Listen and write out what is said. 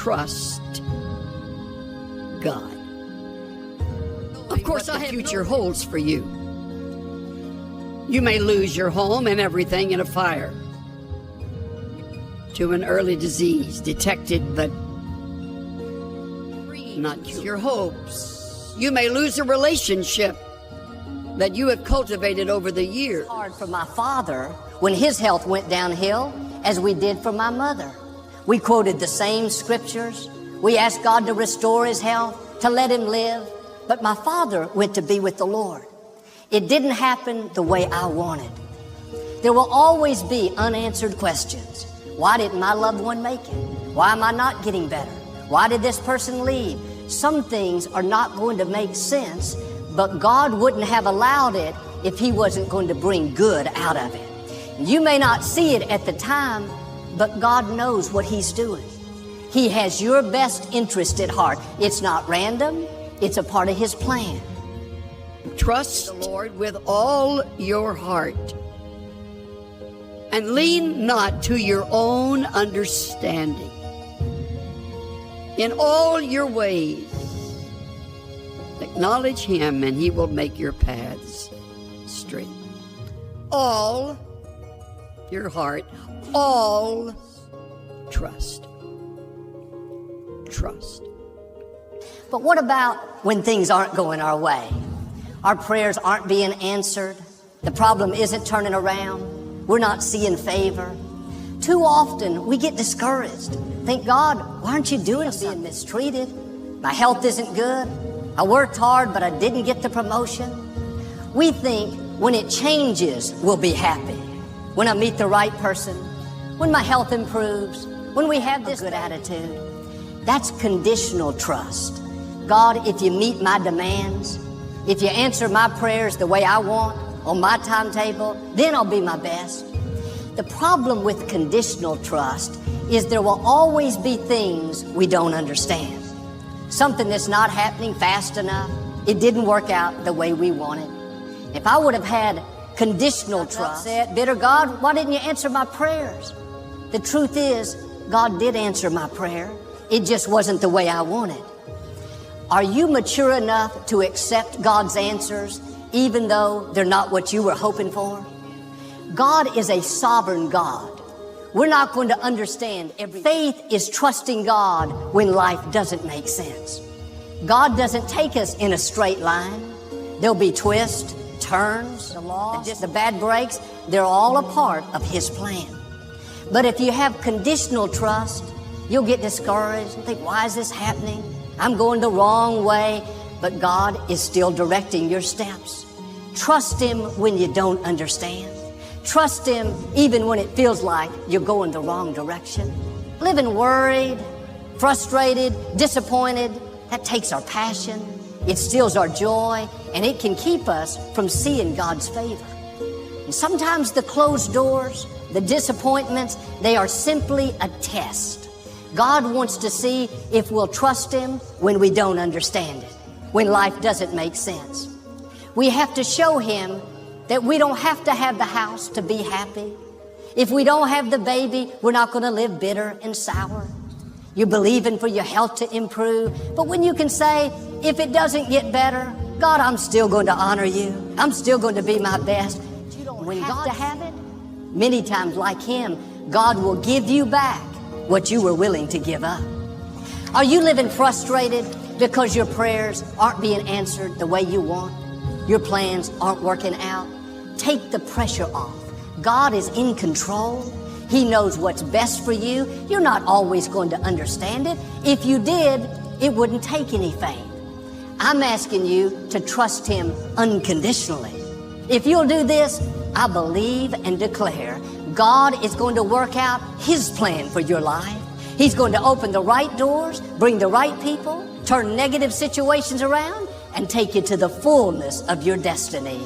trust God. Of course, what the future holds for you. You may lose your home and everything in a fire, to an early disease detected but not cured. Your hopes. You may lose a relationship that you have cultivated over the years. Hard for my father when his health went downhill as we did for my mother. We quoted the same scriptures. We asked God to restore his health, to let him live. But my father went to be with the Lord. It didn't happen the way I wanted. There will always be unanswered questions. Why didn't my loved one make it? Why am I not getting better? Why did this person leave? Some things are not going to make sense, but God wouldn't have allowed it if he wasn't going to bring good out of it. You may not see it at the time, but God knows what he's doing. He has your best interest at heart. It's not random. It's a part of his plan. Trust the Lord with all your heart, and lean not to your own understanding. In all your ways, acknowledge him, and he will make your paths straight. All your heart, all trust. Trust. But what about when things aren't going our way? Our prayers aren't being answered. The problem isn't turning around. We're not seeing favor. Too often we get discouraged. Think, God, why aren't you doing something? I'm being mistreated. My health isn't good. I worked hard, but I didn't get the promotion. We think when it changes, we'll be happy. When I meet the right person, when my health improves, when we have this good attitude. That's conditional trust. God, if you meet my demands, if you answer my prayers the way I want, on my timetable, then I'll be my best. The problem with conditional trust is there will always be things we don't understand. Something that's not happening fast enough. It didn't work out the way we wanted. If I would have had conditional trust, said, bitter God, why didn't you answer my prayers? The truth is, God did answer my prayer. It just wasn't the way I wanted. Are you mature enough to accept God's answers even though they're not what you were hoping for? God is a sovereign God. We're not going to understand everything. Faith is trusting God when life doesn't make sense. God doesn't take us in a straight line. There'll be twists, turns, the loss, the bad breaks. They're all a part of his plan. But if you have conditional trust, you'll get discouraged and think, why is this happening? I'm going the wrong way. But God is still directing your steps. Trust him when you don't understand. Trust him even when it feels like you're going the wrong direction. Living worried, frustrated, disappointed, that takes our passion. It steals our joy, and it can keep us from seeing God's favor. And sometimes the closed doors, the disappointments, they are simply a test. God wants to see if we'll trust him when we don't understand it, when life doesn't make sense. We have to show him that we don't have to have the house to be happy. If we don't have the baby, we're not going to live bitter and sour. You're believing for your health to improve. But when you can say, if it doesn't get better, God, I'm still going to honor you. I'm still going to be my best. You don't have to have it. Many times, like him, God will give you back what you were willing to give up. Are you living frustrated because your prayers aren't being answered the way you want? Your plans aren't working out? Take the pressure off. God is in control. He knows what's best for you. You're not always going to understand it. If you did, it wouldn't take any faith. I'm asking you to trust him unconditionally. If you'll do this, I believe and declare God is going to work out his plan for your life. He's going to open the right doors, bring the right people, turn negative situations around, and take you to the fullness of your destiny.